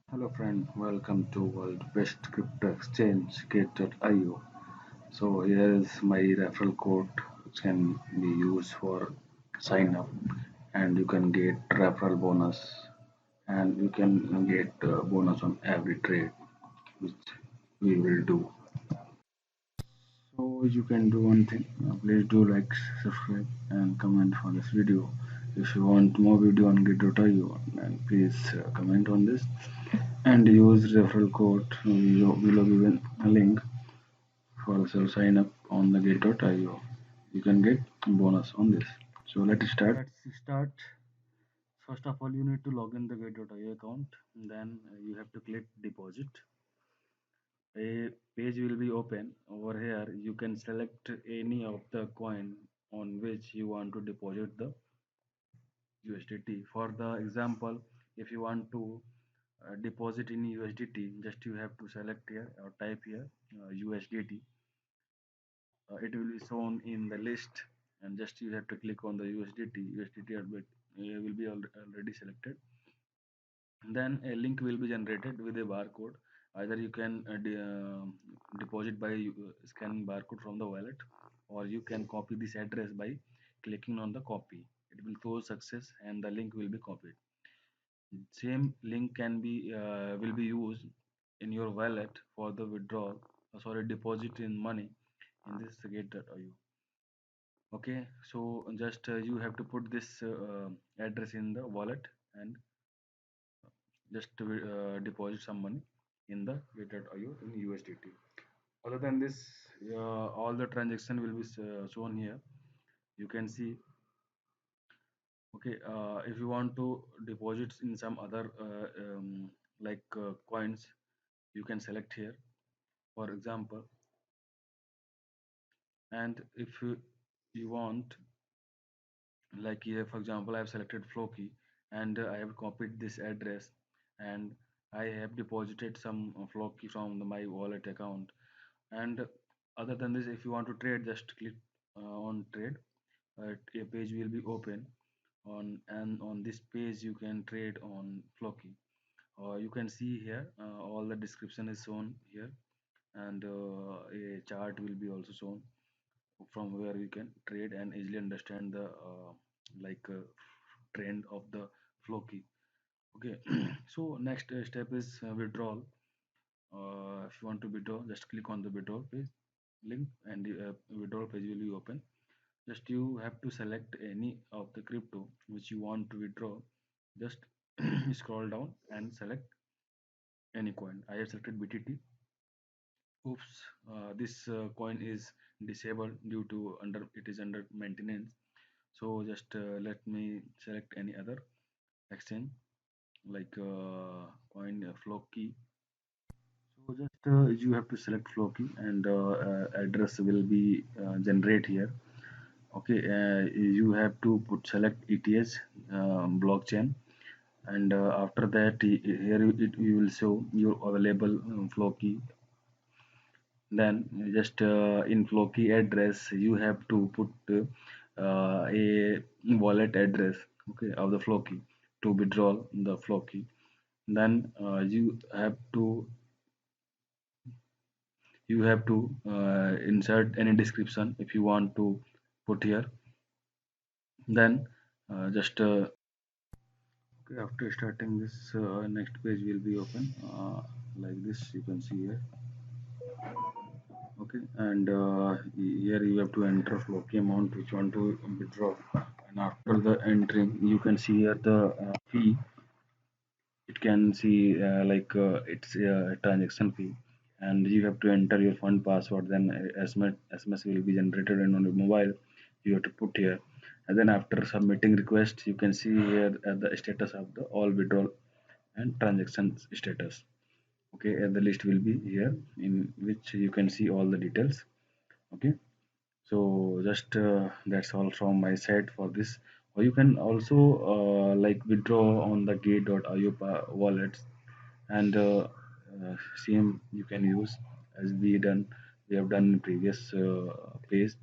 Hello friend, welcome to world best crypto exchange gate.io. So here is my referral code which can be used for sign up and you can get referral bonus and you can get bonus on every trade which we will do. So you can do one thing, please do like, subscribe and comment for this video. If you want more video on gate.io then please comment on this and use referral code below given link for self sign up on the gate.io. You can get bonus on this. So let's start. Let's start. First of all, you need to log in the gate.io account. Then you have to click deposit. A page will be open. Over here, you can select any of the coin on which you want to deposit the USDT. For the example, if you want to deposit in USDT, just you have to select here or type here USDT. It will be shown in the list, and just you have to click on the USDT will be already selected. Then a link will be generated with a barcode. Either you can deposit by scanning barcode from the wallet, or you can copy this address by clicking on the copy. It will show success and the link will be copied. Same link can be will be used in your wallet for the withdrawal, sorry, deposit in money in this gate.io. Okay, so just you have to put this address in the wallet and just deposit some money in the gate.io in USDT. Other than this, all the transaction will be shown here. You can see. Okay, if you want to deposit in some other like coins, you can select here. For example, and if you want, like here for example, I have selected FLOKI and I have copied this address and I have deposited some FLOKI from my wallet account. And other than this, if you want to trade, just click on trade. A page will be open on, and on this page you can trade on FLOKI. You can see here all the description is shown here, and a chart will be also shown from where you can trade and easily understand the like trend of the FLOKI. Okay, so next step is withdrawal. If you want to withdraw, just click on the withdrawal page link and the withdrawal page will be open. Just you have to select any of the crypto which you want to withdraw. Just scroll down and select any coin. I have selected BTT. Oops, this coin is disabled due to it is under maintenance. So just let me select any other exchange like coin FLOKI. So just you have to select FLOKI and address will be generate here. Okay, you have to put select ETH blockchain, and after that here you will show your available FLOKI. Then just in FLOKI address you have to put a wallet address, okay, of the FLOKI to withdraw the FLOKI. Then you have to insert any description if you want to put here. Then just okay, after starting this, next page will be open like this. You can see here. Okay, and here you have to enter FLOKI amount which you want to withdraw. And after the entering, you can see here the fee. It can see it's a transaction fee, and you have to enter your fund password. Then SMS will be generated, and on your mobile you have to put here. And then after submitting request, you can see here the status of the all withdrawal and transaction status. Okay, and the list will be here in which you can see all the details. Okay, so just that's all from my side for this. Or you can also like withdraw on the gate.io wallets, and same you can use as we have done in previous page.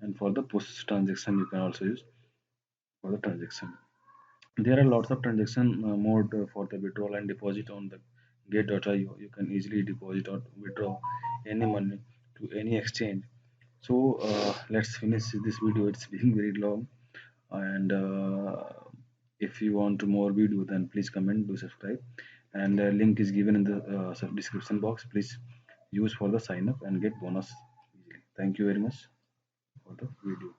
And for the post transaction you can also use for the transaction. There are lots of transaction mode for the withdrawal and deposit on the Gate.io, you can easily deposit or withdraw any money to any exchange. So let's finish this video. It's been very long, and if you want more video, then please comment, do subscribe, and link is given in the description box. Please use for the sign up and get bonus easily. Thank you very much for the video.